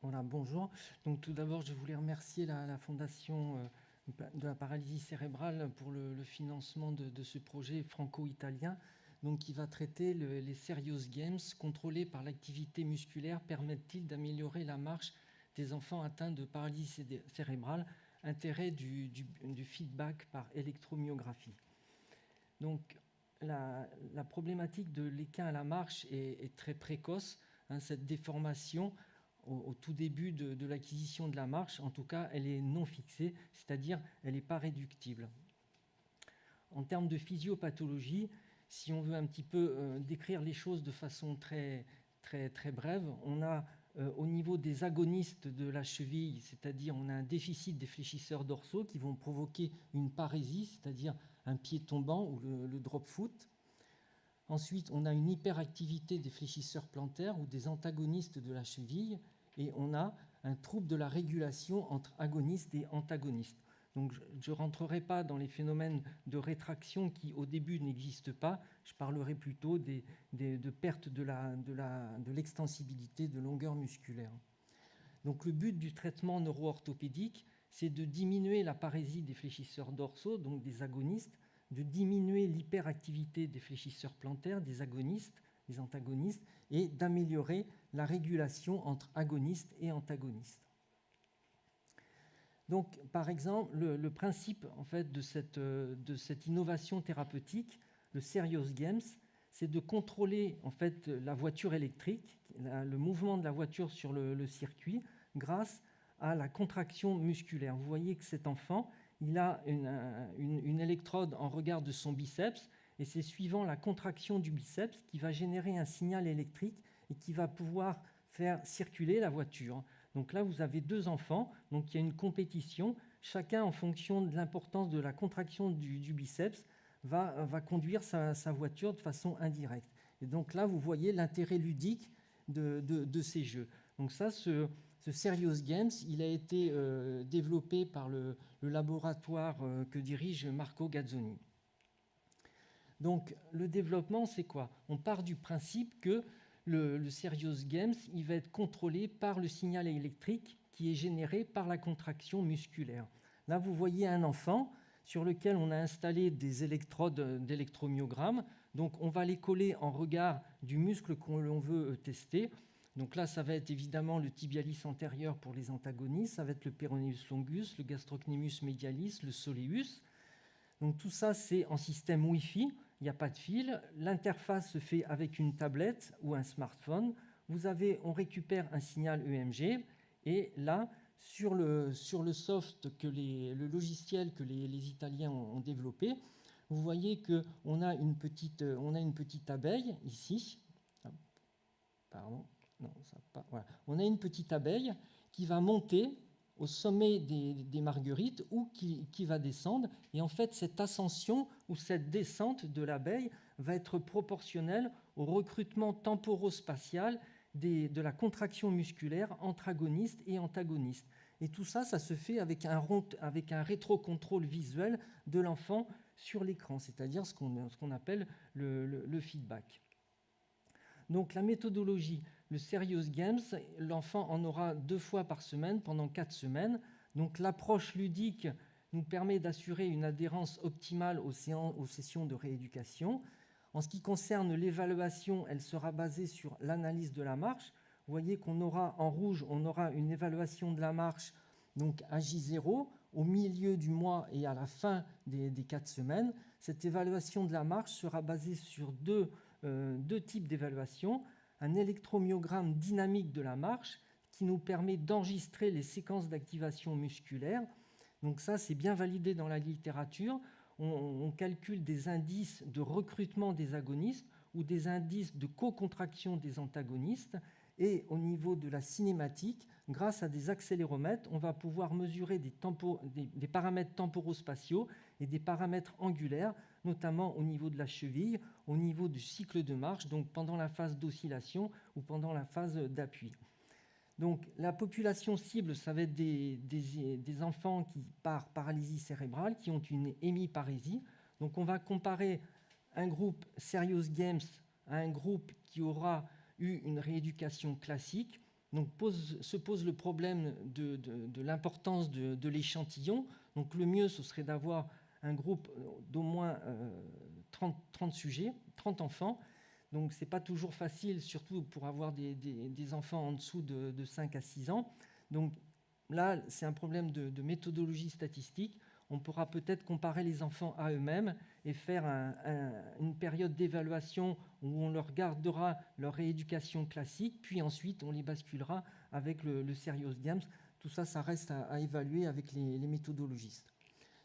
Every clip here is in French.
Voilà, bonjour. Donc tout d'abord, je voulais remercier la Fondation de la paralysie cérébrale pour le financement de ce projet franco-italien, donc qui va traiter les Serious Games contrôlés par l'activité musculaire permettent-ils d'améliorer la marche des enfants atteints de paralysie cérébrale, intérêt du feedback par électromyographie. Donc la problématique de l'équin à la marche est très précoce, hein, cette déformation au tout début de l'acquisition de la marche, en tout cas, elle est non fixée, c'est-à-dire elle n'est pas réductible. En termes de physiopathologie, si on veut un petit peu décrire les choses de façon très brève, on a au niveau des agonistes de la cheville, c'est-à-dire on a un déficit des fléchisseurs dorsaux qui vont provoquer une parésie, c'est-à-dire un pied tombant ou le drop foot. Ensuite, on a une hyperactivité des fléchisseurs plantaires ou des antagonistes de la cheville, et on a un trouble de la régulation entre agonistes et antagonistes. Donc, je ne rentrerai pas dans les phénomènes de rétraction qui, au début, n'existent pas. Je parlerai plutôt de perte de l'extensibilité de longueur musculaire. Donc, le but du traitement neuro-orthopédique, c'est de diminuer la parésie des fléchisseurs dorsaux, donc des agonistes, de diminuer l'hyperactivité des fléchisseurs plantaires, des agonistes, des antagonistes, et d'améliorer la régulation entre agonistes et antagonistes. Donc, par exemple, le principe en fait, de cette innovation thérapeutique, le Serious Games, c'est de contrôler en fait, la voiture électrique, le mouvement de la voiture sur le circuit, grâce à la contraction musculaire. Vous voyez que cet enfant, il a une électrode en regard de son biceps, et c'est suivant la contraction du biceps qui va générer un signal électrique et qui va pouvoir faire circuler la voiture. Donc là, vous avez deux enfants, donc il y a une compétition. Chacun, en fonction de l'importance de la contraction du biceps, va conduire sa voiture de façon indirecte. Et donc là, vous voyez l'intérêt ludique de ces jeux. Donc ça, ce Serious Games, il a été développé par le laboratoire que dirige Marco Gazzoni. Donc le développement, c'est quoi? On part du principe que le Serious Games, il va être contrôlé par le signal électrique qui est généré par la contraction musculaire. Là, vous voyez un enfant sur lequel on a installé des électrodes d'électromyogramme. Donc on va les coller en regard du muscle qu'on veut tester. Donc là, ça va être évidemment le tibialis antérieur pour les antagonistes, ça va être le peroneus longus, le gastrocnemius medialis, le soleus. Donc tout ça, c'est en système Wi-Fi, il n'y a pas de fil. L'interface se fait avec une tablette ou un smartphone. On récupère un signal EMG, et là, sur le soft, le logiciel que les Italiens ont développé, vous voyez qu'on a une petite abeille ici. Pardon. Non, ça pas, voilà. On a une petite abeille qui va monter au sommet des marguerites ou qui va descendre. Et en fait, cette ascension ou cette descente de l'abeille va être proportionnelle au recrutement temporospatial de la contraction musculaire entre agonistes et antagonistes. Et tout ça, ça se fait avec un rétrocontrôle visuel de l'enfant sur l'écran, c'est-à-dire ce qu'on appelle le feedback. Donc la méthodologie, le Serious Games, l'enfant en aura 2 fois par semaine pendant 4 semaines. Donc l'approche ludique nous permet d'assurer une adhérence optimale aux sessions de rééducation. En ce qui concerne l'évaluation, elle sera basée sur l'analyse de la marche. Vous voyez qu'on aura en rouge, on aura une évaluation de la marche donc à J0 au milieu du mois et à la fin des 4 semaines. Cette évaluation de la marche sera basée sur deux types d'évaluation, un électromyogramme dynamique de la marche qui nous permet d'enregistrer les séquences d'activation musculaire. Donc ça, c'est bien validé dans la littérature. On calcule des indices de recrutement des agonistes ou des indices de co-contraction des antagonistes. Et au niveau de la cinématique, grâce à des accéléromètres, on va pouvoir mesurer des paramètres temporospatiaux et des paramètres angulaires, notamment au niveau de la cheville, au niveau du cycle de marche, donc pendant la phase d'oscillation ou pendant la phase d'appui. Donc la population cible, ça va être des enfants qui, par paralysie cérébrale, qui ont une hémiparésie. Donc on va comparer un groupe Serious Games à un groupe qui aura eu une rééducation classique. Donc se pose le problème de l'importance de l'échantillon. Donc le mieux, ce serait d'avoir un groupe d'au moins 30 sujets, 30 enfants. Donc ce n'est pas toujours facile, surtout pour avoir des enfants en dessous de 5 à 6 ans. Donc là, c'est un problème de méthodologie statistique. On pourra peut-être comparer les enfants à eux-mêmes et faire une période d'évaluation où on leur gardera leur rééducation classique, puis ensuite on les basculera avec le Serious Games. Tout ça, ça reste à évaluer avec les méthodologistes.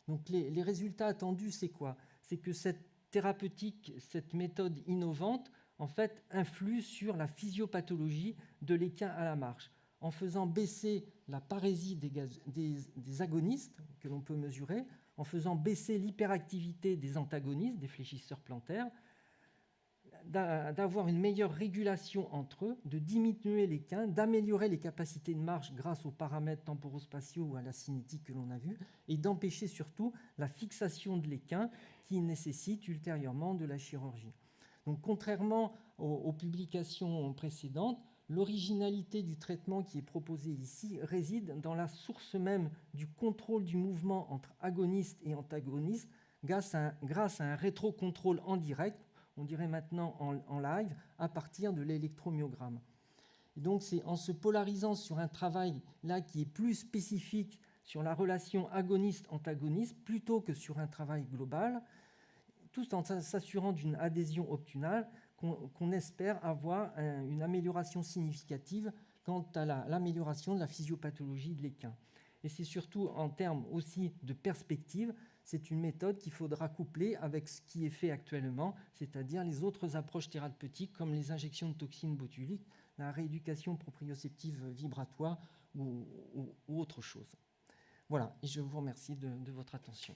Donc les résultats attendus, c'est quoi? C'est que cette thérapeutique, cette méthode innovante, en fait, influe sur la physiopathologie de l'équin à la marche, en faisant baisser la parésie des agonistes que l'on peut mesurer, en faisant baisser l'hyperactivité des antagonistes, des fléchisseurs plantaires, d'avoir une meilleure régulation entre eux, de diminuer l'équin, d'améliorer les capacités de marche grâce aux paramètres temporospatiaux ou à la cinétique que l'on a vu, et d'empêcher surtout la fixation de l'équin qui nécessite ultérieurement de la chirurgie. Donc, contrairement aux publications précédentes, l'originalité du traitement qui est proposé ici réside dans la source même du contrôle du mouvement entre agonistes et antagonistes grâce à un rétrocontrôle en direct, on dirait maintenant en live, à partir de l'électromyogramme. Et donc c'est en se polarisant sur un travail là qui est plus spécifique sur la relation agoniste-antagoniste plutôt que sur un travail global, tout en s'assurant d'une adhésion optimale, qu'on espère avoir une amélioration significative quant à l'amélioration de la physiopathologie de l'équin. Et c'est surtout en termes aussi de perspective, c'est une méthode qu'il faudra coupler avec ce qui est fait actuellement, c'est-à-dire les autres approches thérapeutiques comme les injections de toxines botuliques, la rééducation proprioceptive vibratoire ou autre chose. Voilà, et je vous remercie de votre attention.